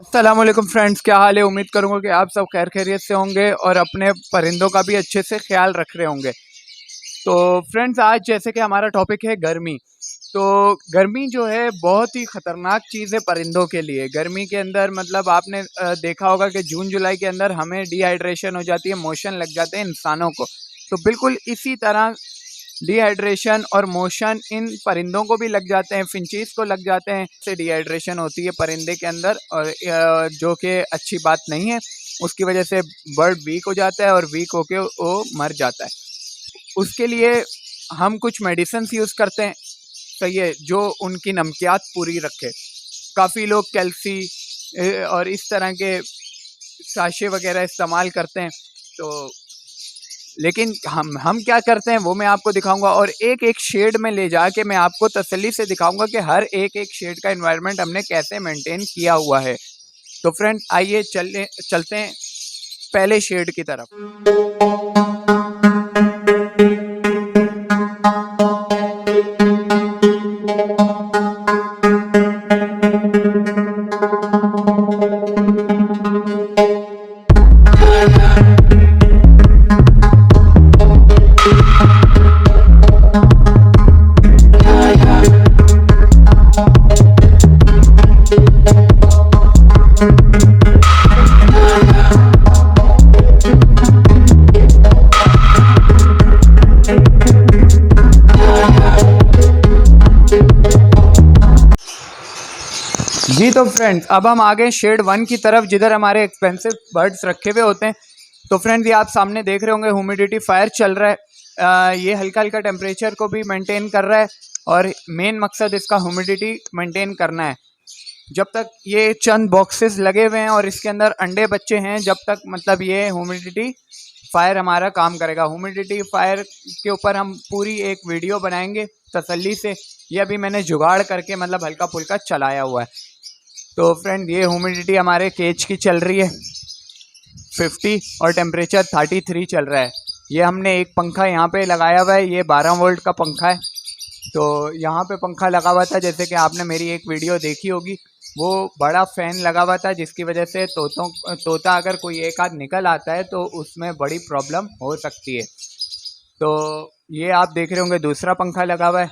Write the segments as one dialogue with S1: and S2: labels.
S1: अस्सलामुअलैकुम फ्रेंड्स, क्या हाल है। उम्मीद करूंगा कि आप सब खैर खैरियत से होंगे और अपने परिंदों का भी अच्छे से ख्याल रख रहे होंगे। तो फ्रेंड्स, आज जैसे कि हमारा टॉपिक है गर्मी। तो गर्मी जो है बहुत ही ख़तरनाक चीज़ है परिंदों के लिए। गर्मी के अंदर मतलब आपने देखा होगा कि जून जुलाई के अंदर हमें डिहाइड्रेशन हो जाती है, मोशन लग जाते हैं इंसानों को। तो बिल्कुल इसी तरह डिहाइड्रेशन और मोशन इन परिंदों को भी लग जाते हैं, फिंचीज़ को लग जाते हैं। से डिहाइड्रेशन होती है परिंदे के अंदर और जो कि अच्छी बात नहीं है। उसकी वजह से बर्ड वीक हो जाता है और वीक होके वो मर जाता है। उसके लिए हम कुछ मेडिसिन्स यूज़ करते हैं, सही है, जो उनकी नमकियात पूरी रखे। काफ़ी लोग कैल्सी और इस तरह के साशे वगैरह इस्तेमाल करते हैं। तो लेकिन हम क्या करते हैं वो मैं आपको दिखाऊंगा और एक एक शेड में ले जाके मैं आपको तसल्ली से दिखाऊंगा कि हर एक एक शेड का एनवायरनमेंट हमने कैसे मेंटेन किया हुआ है। तो फ्रेंड आइए चलते हैं पहले शेड की तरफ। जी तो फ्रेंड्स, अब हम आ गए शेड 1 की तरफ, जिधर हमारे एक्सपेंसिव बर्ड्स रखे हुए होते हैं। तो फ्रेंड्स, ये आप सामने देख रहे होंगे ह्यूमिडिटी फायर चल रहा है। ये हल्का हल्का टेम्परेचर को भी मेंटेन कर रहा है और मेन मकसद इसका ह्यूमिडिटी मेंटेन करना है। जब तक ये चंद बॉक्सेस लगे हुए हैं और इसके अंदर अंडे बच्चे हैं, जब तक मतलब ये ह्यूमिडिटी फायर हमारा काम करेगा। ह्यूमिडिटी फायर के ऊपर हम पूरी एक वीडियो बनाएंगे तसल्ली से। ये अभी मैंने जुगाड़ करके मतलब हल्का फुल्का चलाया हुआ है। तो फ्रेंड, ये ह्यूमिडिटी हमारे केज की चल रही है 50 और टेम्परेचर 33 चल रहा है। ये हमने एक पंखा यहाँ पे लगाया हुआ है, ये 12 वोल्ट का पंखा है। तो यहाँ पे पंखा लगा हुआ था, जैसे कि आपने मेरी एक वीडियो देखी होगी, वो बड़ा फ़ैन लगा हुआ था, जिसकी वजह से तोता अगर कोई एक आध निकल आता है तो उसमें बड़ी प्रॉब्लम हो सकती है। तो ये आप देख रहे होंगे दूसरा पंखा लगा हुआ है।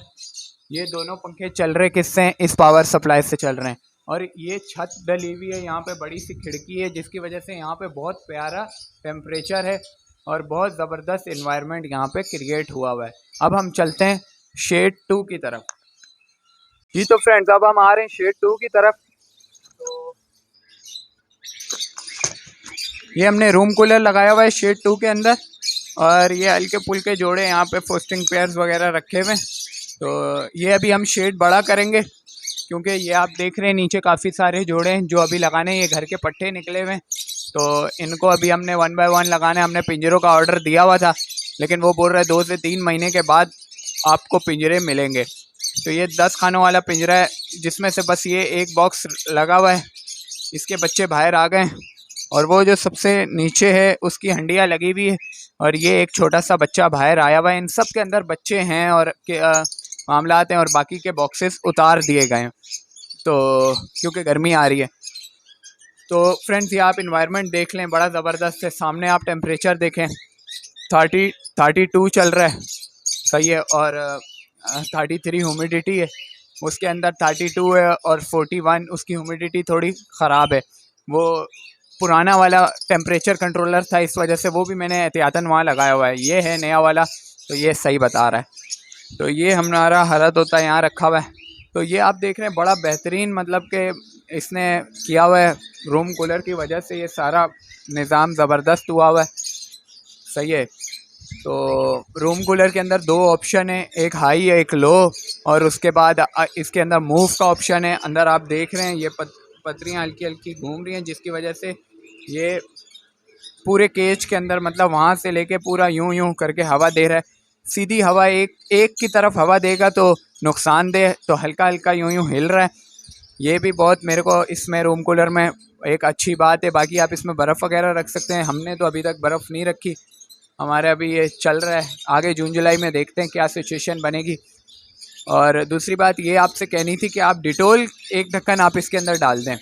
S1: ये दोनों पंखे चल रहे किससे हैं? इस पावर सप्लाई से चल रहे हैं। और ये छत डली हुई है, यहाँ पे बड़ी सी खिड़की है, जिसकी वजह से यहाँ पे बहुत प्यारा टेम्परेचर है और बहुत ज़बरदस्त इन्वायरमेंट यहाँ पे क्रिएट हुआ है। अब हम चलते हैं शेड 2 की तरफ। जी तो फ्रेंड्स, अब हम आ रहे हैं शेड 2 की तरफ। तो ये हमने रूम कूलर लगाया हुआ है शेड 2 के अंदर और ये हल्के फुल्के जोड़े यहाँ पे फोस्टिंग पेयर्स वगैरह रखे हुए हैं। तो ये अभी हम शेड बड़ा करेंगे, क्योंकि ये आप देख रहे हैं नीचे काफ़ी सारे जोड़े हैं जो अभी लगाने हैं। ये घर के पट्टे निकले हुए हैं, तो इनको अभी हमने 1 बाय 1 लगाना है। हमने पिंजरों का ऑर्डर दिया हुआ था, लेकिन वो बोल रहे हैं 2 से 3 महीने के बाद आपको पिंजरे मिलेंगे। तो ये 10 खानों वाला पिंजरा है, जिसमें से बस ये एक बॉक्स लगा हुआ है। इसके बच्चे बाहर आ गए और वो जो सबसे नीचे है उसकी हंडियाँ लगी हुई है और ये एक छोटा सा बच्चा बाहर आया हुआ है। इन सब के अंदर बच्चे हैं और मामलात हैं और बाकी के बॉक्सेस उतार दिए गए हैं, तो क्योंकि गर्मी आ रही है। तो फ्रेंड्स, ये आप इन्वायरमेंट देख लें, बड़ा ज़बरदस्त है। सामने आप टेम्परेचर देखें, 32 चल रहा है, सही है। और 33 ह्यूमिडिटी है, उसके अंदर 32 है और 41 उसकी ह्यूमिडिटी थोड़ी ख़राब है। वो पुराना वाला टेम्परेचर कंट्रोलर था, इस वजह से वो भी मैंने एहतियातन वहाँ लगाया हुआ है। ये है नया वाला, तो ये सही बता रहा है। तो ये हमारा हरा तोता यहाँ रखा हुआ है। तो ये आप देख रहे हैं बड़ा बेहतरीन मतलब कि इसने किया हुआ है। रूम कूलर की वजह से ये सारा निज़ाम ज़बरदस्त हुआ हुआ है, सही है। तो रूम कूलर के अंदर 2 ऑप्शन है, एक हाई है एक लो, और उसके बाद इसके अंदर मूव का ऑप्शन है। अंदर आप देख रहे हैं ये पतरियाँ हल्की हल्की घूम रही हैं, जिसकी वजह से ये पूरे केज के अंदर मतलब वहाँ से लेके पूरा यूं यूं करके हवा दे रहा है। सीधी हवा एक की तरफ हवा देगा तो नुकसानदेह, तो हल्का हल्का यूं यूं हिल रहा है। ये भी बहुत मेरे को इसमें रूम कूलर में एक अच्छी बात है। बाकी आप इसमें बर्फ़ वगैरह रख सकते हैं, हमने तो अभी तक बर्फ़ नहीं रखी। हमारे अभी ये चल रहा है, आगे जून जुलाई में देखते हैं क्या सिचुएशन बनेगी। और दूसरी बात ये आपसे कहनी थी कि आप डिटोल एक ढक्कन आप इसके अंदर डाल दें,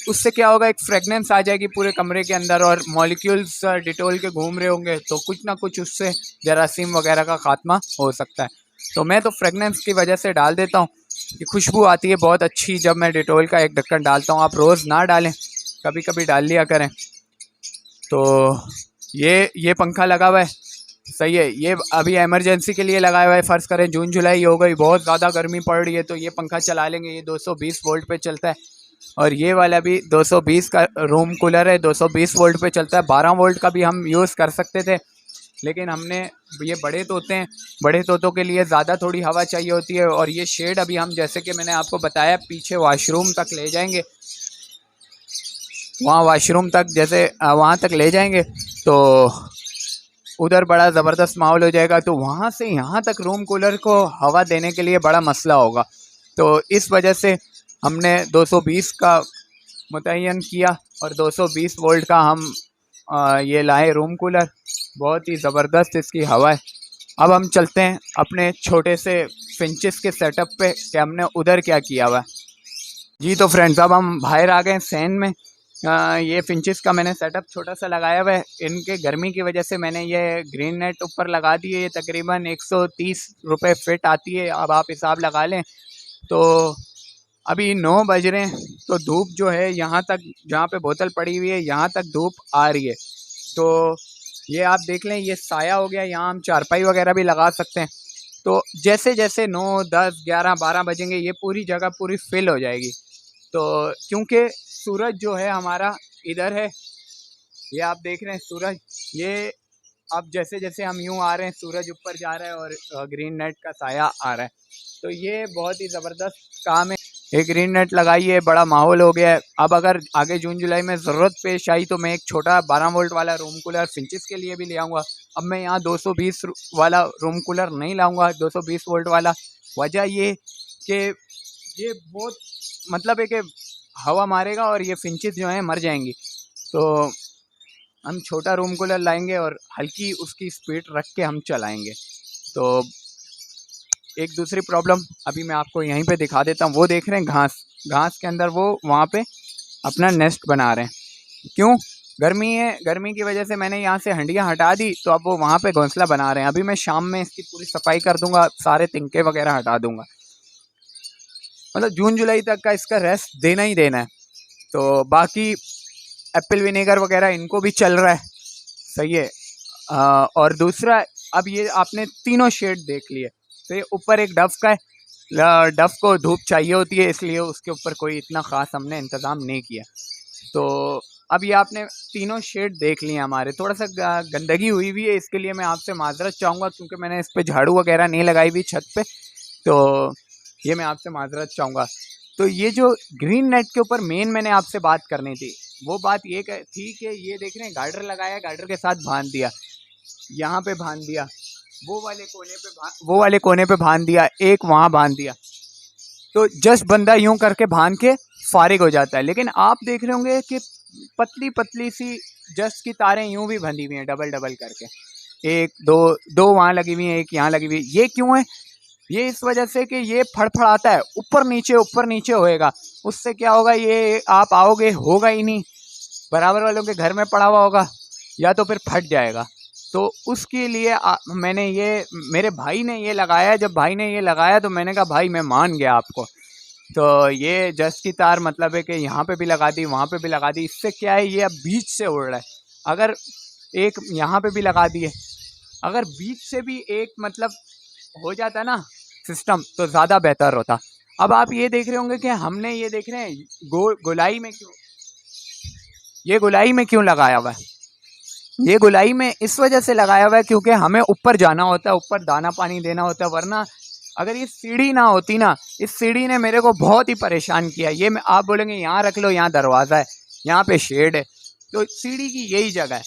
S1: उससे क्या होगा, एक फ्रेगनेंस आ जाएगी पूरे कमरे के अंदर और मॉलिक्यूल्स डिटोल के घूम रहे होंगे, तो कुछ ना कुछ उससे जरासीम वगैरह का खात्मा हो सकता है। तो मैं तो फ्रेगनेंस की वजह से डाल देता हूँ कि खुशबू आती है बहुत अच्छी जब मैं डिटोल का एक ढक्कन डालता हूँ। आप रोज़ ना डालें, कभी कभी डाल लिया करें। तो ये पंखा लगा हुआ है, सही है। ये अभी इमरजेंसी के लिए लगाया हुआ है। फ़र्ज़ करें जून जुलाई हो गई, बहुत ज़्यादा गर्मी पड़ रही है, तो ये पंखा चला लेंगे। ये 220 वोल्ट पे चलता है और ये वाला भी 220 का रूम कूलर है, 220 वोल्ट पे चलता है। 12 वोल्ट का भी हम यूज़ कर सकते थे, लेकिन हमने ये बड़े तोते हैं, बड़े तोतों के लिए ज़्यादा थोड़ी हवा चाहिए होती है। और ये शेड अभी हम, जैसे कि मैंने आपको बताया, पीछे वॉशरूम तक ले जाएंगे। वहाँ वॉशरूम तक जैसे वहाँ तक ले जाएंगे तो उधर बड़ा ज़बरदस्त माहौल हो जाएगा। तो वहाँ से यहाँ तक रूम कूलर को हवा देने के लिए बड़ा मसला होगा। तो इस वजह से हमने 220 का मुतय्यन किया और 220 वोल्ट का हम ये लाए रूम कूलर। बहुत ही ज़बरदस्त इसकी हवा है। अब हम चलते हैं अपने छोटे से फिंचेस के सेटअप पे कि हमने उधर क्या किया हुआ है। जी तो फ्रेंड्स, अब हम बाहर आ गए सैन में। ये फिंचेस का मैंने सेटअप छोटा सा लगाया हुआ है। इनके गर्मी की वजह से मैंने ये ग्रीन नेट ऊपर लगा दी है। ये तकरीबन 130 रुपये फिट आती है, अब आप हिसाब लगा लें। तो अभी 9 बज रहे हैं, तो धूप जो है यहाँ तक, जहाँ पे बोतल पड़ी हुई है यहाँ तक धूप आ रही है। तो ये आप देख लें, ये साया हो गया, यहाँ हम चारपाई वगैरह भी लगा सकते हैं। तो जैसे जैसे 9, 10, 11, 12 बजेंगे, ये पूरी जगह पूरी फिल हो जाएगी। तो क्योंकि सूरज जो है हमारा इधर है, ये आप देख रहे हैं सूरज, ये अब जैसे जैसे हम यूँ आ रहे हैं सूरज ऊपर जा रहा है और ग्रीन नेट का साया आ रहा है। तो ये बहुत ही ज़बरदस्त काम है। एक ग्रीन नेट लगाइए, बड़ा माहौल हो गया है। अब अगर आगे जून जुलाई में ज़रूरत पेश आई तो मैं एक छोटा 12 वोल्ट वाला रूम कूलर फिंचेस के लिए भी ले आऊँगा। अब मैं यहाँ 220 वाला रूम कूलर नहीं लाऊँगा, 220 वोल्ट वाला। वजह ये कि ये बहुत मतलब है कि हवा मारेगा और ये फिंचेस जो हैं मर जाएंगी। तो हम छोटा रूम कूलर लाएंगे और हल्की उसकी स्पीड रख के हम चलाएंगे। तो एक दूसरी प्रॉब्लम अभी मैं आपको यहीं पे दिखा देता हूँ। वो देख रहे हैं घास, घास के अंदर वो वहाँ पे अपना नेस्ट बना रहे हैं। क्यों? गर्मी है, गर्मी की वजह से मैंने यहाँ से हंडियाँ हटा दी, तो अब वो वहाँ पे घोंसला बना रहे हैं। अभी मैं शाम में इसकी पूरी सफाई कर दूंगा, सारे तिनके वगैरह हटा दूंगा। मतलब जून जुलाई तक का इसका रेस्ट देना ही देना है। तो बाकी एप्पल विनेगर वगैरह इनको भी चल रहा है, सही है। और दूसरा, अब ये आपने तीनों शेड देख लिए। तो ये ऊपर एक डफ का है, डफ को धूप चाहिए होती है, इसलिए उसके ऊपर कोई इतना ख़ास हमने इंतज़ाम नहीं किया। तो अब ये आपने तीनों शेड देख लिए हमारे। थोड़ा सा गंदगी हुई हुई है, इसके लिए मैं आपसे माजरत चाहूँगा, क्योंकि मैंने इस पर झाड़ू वगैरह नहीं लगाई हुई छत पे। तो ये मैं आपसे माजरत चाहूँगा। तो ये जो ग्रीन नेट के ऊपर मेन मैंने आपसे बात करनी थी, वो बात ये थी कि ये देख रहे हैं गार्डर लगाया, गार्डर के साथ बांध दिया, यहाँ पे बांध दिया, वो वाले कोने पे बांध दिया, एक वहाँ बांध दिया। तो जस्ट बंदा यूं करके बांध के फारिग हो जाता है। लेकिन आप देख रहे होंगे कि पतली पतली सी जस्ट की तारें यूं भी बंधी हुई हैं डबल डबल करके, एक दो, दो वहाँ लगी हुई हैं, एक यहाँ लगी हुई है। ये क्यों है? ये इस वजह से कि ये फड़फड़ाता है, ऊपर नीचे होएगा। उससे क्या होगा, ये आप आओगे होगा ही नहीं, बराबर वालों के घर में पड़ा हुआ होगा, या तो फिर फट जाएगा। तो उसके लिए मैंने ये, मेरे भाई ने ये लगाया। जब भाई ने ये लगाया तो मैंने कहा भाई मैं मान गया आपको। तो ये जस्ट की तार मतलब है कि यहाँ पे भी लगा दी, वहाँ पे भी लगा दी। इससे क्या है, ये अब बीच से उड़ रहा है। अगर एक यहाँ पे भी लगा दिए, अगर बीच से भी एक मतलब हो जाता ना सिस्टम, तो ज़्यादा बेहतर होता। अब आप ये देख रहे होंगे कि हमने ये देख रहे हैं गोलाई में क्यों, ये गोलाई में क्यों लगाया हुआ है? ये गोलाई में इस वजह से लगाया हुआ है क्योंकि हमें ऊपर जाना होता है, ऊपर दाना पानी देना होता है। वरना अगर ये सीढ़ी ना होती ना, इस सीढ़ी ने मेरे को बहुत ही परेशान किया। ये आप बोलेंगे यहाँ रख लो, यहाँ दरवाज़ा है, यहाँ पे शेड है, तो सीढ़ी की यही जगह है।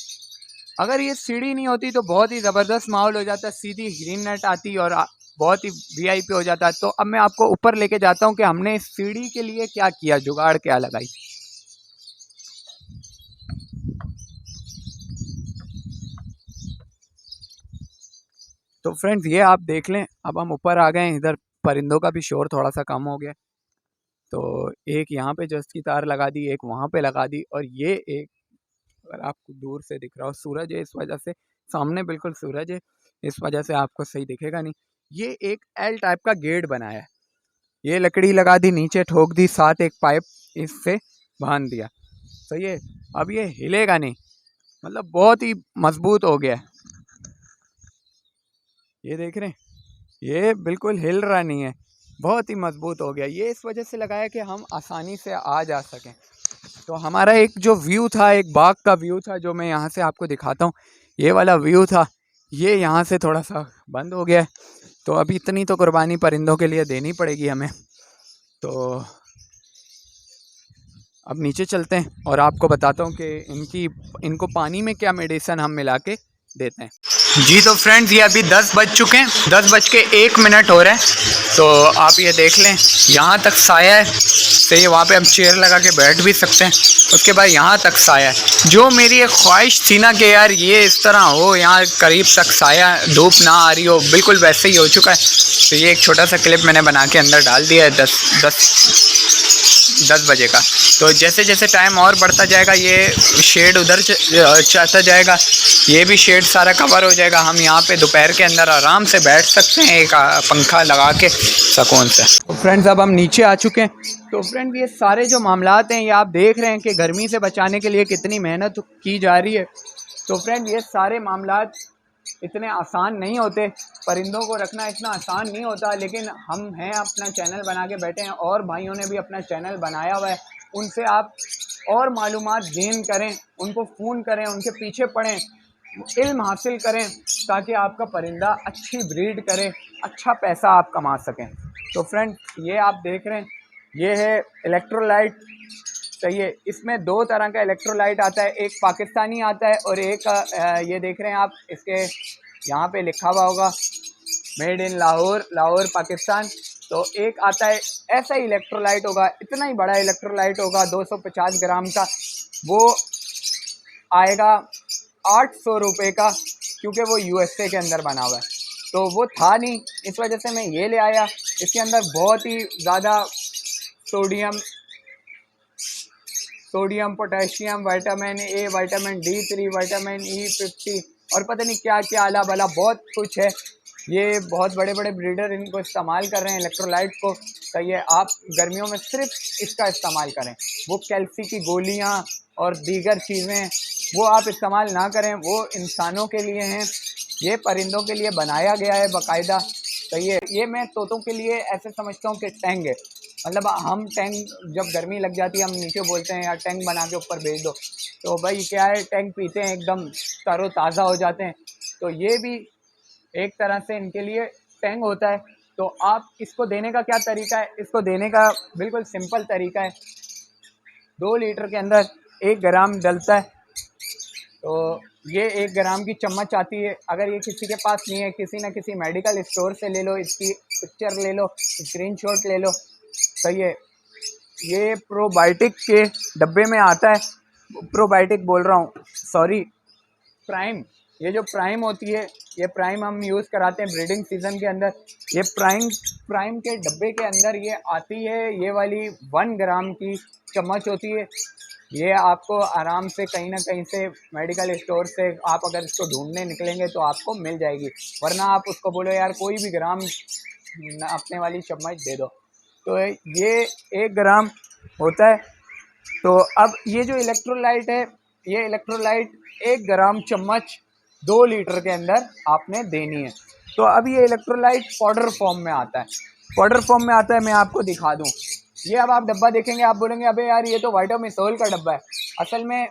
S1: अगर ये सीढ़ी नहीं होती तो बहुत ही ज़बरदस्त माहौल हो जाता, सीधी ग्रीन नेट आती और बहुत ही वीआईपी हो जाता। तो अब मैं आपको ऊपर लेके जाता हूँ कि हमने इस सीढ़ी के लिए क्या किया, जुगाड़ क्या लगाई। तो फ्रेंड्स ये आप देख लें, अब हम ऊपर आ गए हैं। इधर परिंदों का भी शोर थोड़ा सा कम हो गया। तो एक यहाँ पे जस्ट की तार लगा दी, एक वहाँ पे लगा दी, और ये एक, अगर आपको दूर से दिख रहा हो, सूरज है इस वजह से, सामने बिल्कुल सूरज है इस वजह से आपको सही दिखेगा नहीं। ये एक एल टाइप का गेट बनाया है, ये लकड़ी लगा दी, नीचे ठोक दी, साथ एक पाइप इससे बांध दिया। तो ये अब ये हिलेगा नहीं, मतलब बहुत ही मजबूत हो गया है। ये देख रहे हैं, ये बिल्कुल हिल रहा नहीं है, बहुत ही मजबूत हो गया। ये इस वजह से लगाया कि हम आसानी से आ जा सकें। तो हमारा एक जो व्यू था, एक बाग का व्यू था, जो मैं यहाँ से आपको दिखाता हूँ, ये वाला व्यू था, ये यहाँ से थोड़ा सा बंद हो गया है। तो अभी इतनी तो कुर्बानी परिंदों के लिए देनी पड़ेगी हमें। तो अब नीचे चलते हैं और आपको बताता हूँ कि इनको पानी में क्या मेडिसिन हम मिला के देते हैं। जी तो फ्रेंड्स, ये अभी 10 बज चुके हैं, 10:01 हो रहे हैं। तो आप ये देख लें, यहाँ तक साया है, तो ये वहाँ पे हम चेयर लगा के बैठ भी सकते हैं। उसके बाद यहाँ तक साया है। जो मेरी एक ख्वाहिश थी ना कि यार ये इस तरह हो, यहाँ करीब तक साया, धूप ना आ रही हो, बिल्कुल वैसे ही हो चुका है। तो ये एक छोटा सा क्लिप मैंने बना के अंदर डाल दिया है 10 बजे का। तो जैसे जैसे टाइम और बढ़ता जाएगा, ये शेड उधर चलता जाएगा, ये भी शेड सारा कवर हो जाएगा। हम यहाँ पे दोपहर के अंदर आराम से बैठ सकते हैं, एक पंखा लगा के सुकून से। तो फ्रेंड्स, अब हम नीचे आ चुके हैं। तो फ्रेंड्स, ये सारे जो मामलात हैं, ये आप देख रहे हैं कि गर्मी से बचाने के लिए कितनी मेहनत की जा रही है। तो फ्रेंड्स, ये सारे मामलात इतने आसान नहीं होते, परिंदों को रखना इतना आसान नहीं होता, लेकिन हम हैं, अपना चैनल बना के बैठे हैं, और भाइयों ने भी अपना चैनल बनाया हुआ है। उनसे आप और मालूमात गेन करें, उनको फ़ोन करें, उनके पीछे पड़ें, इल्म हासिल करें, ताकि आपका परिंदा अच्छी ब्रीड करे, अच्छा पैसा आप कमा सकें। तो फ्रेंड, ये आप देख रहे हैं, ये है इलेक्ट्रोलाइट। सही है, इसमें 2 तरह का इलेक्ट्रोलाइट आता है, एक पाकिस्तानी आता है और एक ये देख रहे हैं आप, इसके यहाँ पे लिखा हुआ होगा मेड इन लाहौर, लाहौर पाकिस्तान। तो एक आता है ऐसा ही इलेक्ट्रोलाइट होगा, इतना ही बड़ा इलेक्ट्रोलाइट होगा 250 ग्राम का, वो आएगा 800 रुपये का, क्योंकि वो USA के अंदर बना हुआ है। तो वो था नहीं, इस वजह से मैं ये ले आया। इसके अंदर बहुत ही ज़्यादा sodium, potassium, vitamin A, vitamin D3, vitamin E50 और पता नहीं क्या क्या आला भला बहुत कुछ है। ये बहुत बड़े बड़े ब्रीडर इनको इस्तेमाल कर रहे हैं इलेक्ट्रोलाइट को। तो ये आप गर्मियों में सिर्फ इसका इस्तेमाल करें, वो कैल्सी की गोलियां और दीगर चीज़ें वो आप इस्तेमाल ना करें, वो इंसानों के लिए हैं, ये परिंदों के लिए बनाया गया है बाकायदा। तो ये मैं तोतों के लिए ऐसे समझता हूँ कि टैंक है, मतलब हम टैंक, जब गर्मी लग जाती है हम नीचे बोलते हैं यार टैंक बना के ऊपर भेज दो, तो भाई क्या है, टैंक पीते हैं एकदम तरोताज़ा हो जाते हैं। तो ये भी एक तरह से इनके लिए टैंक होता है। तो आप इसको देने का क्या तरीका है, इसको देने का बिल्कुल सिंपल तरीका है। 2 लीटर के अंदर 1 ग्राम डलता है। तो ये 1 ग्राम की चम्मच आती है। अगर ये किसी के पास नहीं है, किसी न किसी मेडिकल स्टोर से ले लो, इसकी पिक्चर ले लो, स्क्रीनशॉट ले लो। सही है, ये प्रोबायोटिक के डब्बे में आता है, प्रोबायोटिक बोल रहा हूँ, सॉरी, प्राइम। ये जो प्राइम होती है, ये प्राइम हम यूज़ कराते हैं ब्रीडिंग सीज़न के अंदर। ये प्राइम के डब्बे के अंदर ये आती है, ये वाली 1 ग्राम की चम्मच होती है। ये आपको आराम से कहीं ना कहीं से मेडिकल स्टोर से आप अगर इसको ढूंढने निकलेंगे तो आपको मिल जाएगी, वरना आप उसको बोलो यार कोई भी ग्राम अपने वाली चम्मच दे दो। तो ये 1 ग्राम होता है। तो अब ये जो इलेक्ट्रोलाइट है, ये इलेक्ट्रोलाइट 1 ग्राम चम्मच 2 लीटर के अंदर आपने देनी है। तो अब ये इलेक्ट्रोलाइट पाउडर फॉर्म में आता है, पाउडर फॉर्म में आता है। मैं आपको दिखा दूं, ये अब आप डब्बा देखेंगे, आप बोलेंगे अबे यार ये तो वाइटामिसोल का डब्बा है। असल में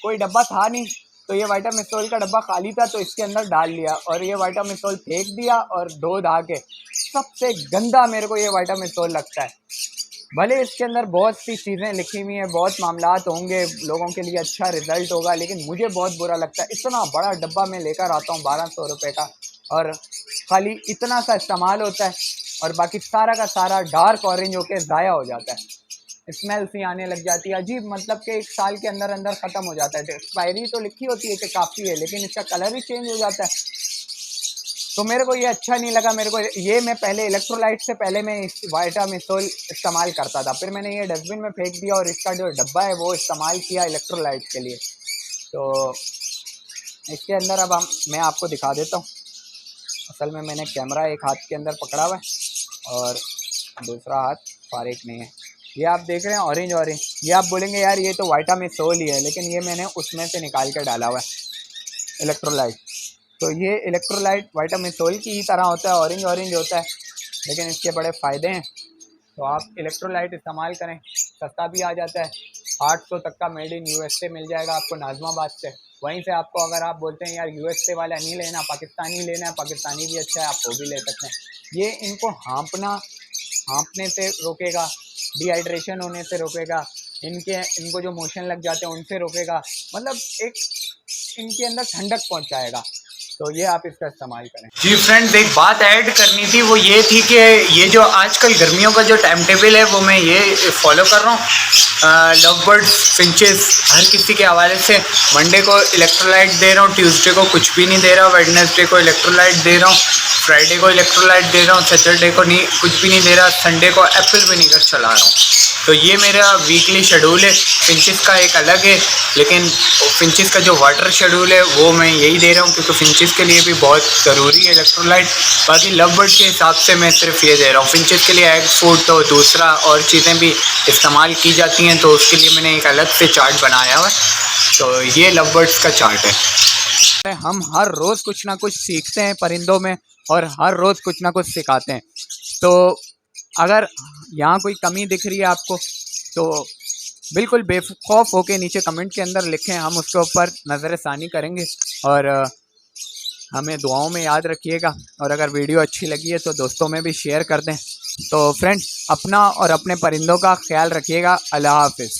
S1: कोई डब्बा था नहीं, तो ये वाइटामिसोल का डब्बा खाली था, तो इसके अंदर डाल लिया और ये वाइटामिसोल फेंक दिया और धो धा के। सबसे गंदा मेरे को ये वाइटामिसोल लगता है। भले इसके अंदर बहुत सी चीज़ें लिखी हुई हैं, बहुत मामलात होंगे, लोगों के लिए अच्छा रिजल्ट होगा, लेकिन मुझे बहुत बुरा लगता है। इतना बड़ा डब्बा मैं लेकर आता हूँ 1200 रुपये का, और खाली इतना सा इस्तेमाल होता है और बाकी सारा का सारा डार्क ऑरेंज होकर ज़ाया हो जाता है। स्मेल सी आने लग जाती है अजीब, मतलब कि 1 साल के अंदर अंदर ख़त्म हो जाता है। एक्सपायरी तो लिखी होती है कि काफ़ी है, लेकिन इसका कलर ही चेंज हो जाता है। तो मेरे को ये अच्छा नहीं लगा। मेरे को ये, मैं पहले इलेक्ट्रोलाइट से पहले मैं वाइटामिसोल इस्तेमाल करता था, फिर मैंने ये डस्टबिन में फेंक दिया और इसका जो डब्बा है वो इस्तेमाल किया इलेक्ट्रोलाइट के लिए। तो इसके अंदर अब मैं आपको दिखा देता हूँ। असल में मैंने कैमरा एक हाथ के अंदर पकड़ा हुआ है और दूसरा हाथ फारिग नहीं है। ये आप देख रहे हैं ऑरेंज ऑरेंज, ये आप बोलेंगे यार ये तो वाइटामिसोल ही है, लेकिन ये मैंने उसमें से निकाल कर डाला हुआ है इलेक्ट्रोलाइट। तो ये इलेक्ट्रोलाइट वाइटामिसोल की ही तरह होता है, ऑरेंज ऑरेंज होता है, लेकिन इसके बड़े फ़ायदे हैं। तो आप इलेक्ट्रोलाइट इस्तेमाल करें, सस्ता भी आ जाता है। 800 तक का मेड इन यूएसए मिल जाएगा आपको नाज़माबाद से। वहीं से आपको अगर आप बोलते हैं यार यूएसए वाला नहीं लेना, पाकिस्तानी लेना है, पाकिस्तानी भी अच्छा है, आप वो भी ले सकते हैं। ये इनको हाँपने से रोकेगा, डिहाइड्रेशन होने से रोकेगा, इनको जो मोशन लग जाते हैं उनसे रोकेगा, मतलब एक इनके अंदर ठंडक पहुंचाएगा। तो ये आप इसका इस्तेमाल करें। जी फ्रेंड्स, एक बात ऐड करनी थी, वो ये थी कि ये जो आजकल गर्मियों का जो टाइम टेबल है वो मैं ये फॉलो कर रहा हूँ। लव बर्ड्स, फिंचेस, हर किसी के हवाले से मंडे को इलेक्ट्रोलाइट दे रहा हूँ, ट्यूसडे को कुछ भी नहीं दे रहा, वेडनेसडे को इलेक्ट्रोलाइट दे रहा हूँ, फ्राइडे को इलेक्ट्रोलाइट दे रहा हूँ, सैटरडे को नहीं, कुछ भी नहीं दे रहा, संडे को एप्पल विनीगर चला रहा हूँ। तो ये मेरा वीकली शेड्यूल है। फिंचेस का एक अलग है, लेकिन फिंचेस का जो वाटर शेड्यूल है वो मैं यही दे रहा हूँ, क्योंकि फिंचेस के लिए भी बहुत ज़रूरी है इलेक्ट्रोलाइट। बाकी लव बर्ड के हिसाब से मैं सिर्फ ये दे रहा हूँ। फिंचेस के लिए एग फूड तो दूसरा और चीज़ें भी इस्तेमाल की जाती हैं, तो उसके लिए मैंने एक अलग से चार्ट बनाया हुआ है। तो ये लव बर्ड्स का चार्ट है। हम हर रोज़ कुछ ना कुछ सीखते हैं परिंदों में, और हर रोज़ कुछ ना कुछ सिखाते हैं। तो अगर यहाँ कोई कमी दिख रही है आपको, तो बिल्कुल बेखौफ होके नीचे कमेंट के अंदर लिखें, हम उसके ऊपर नज़र-ए-सानी करेंगे। और हमें दुआओं में याद रखिएगा, और अगर वीडियो अच्छी लगी है तो दोस्तों में भी शेयर कर दें। तो फ्रेंड्स, अपना और अपने परिंदों का ख्याल रखिएगा। अल्लाह हाफ़िज़।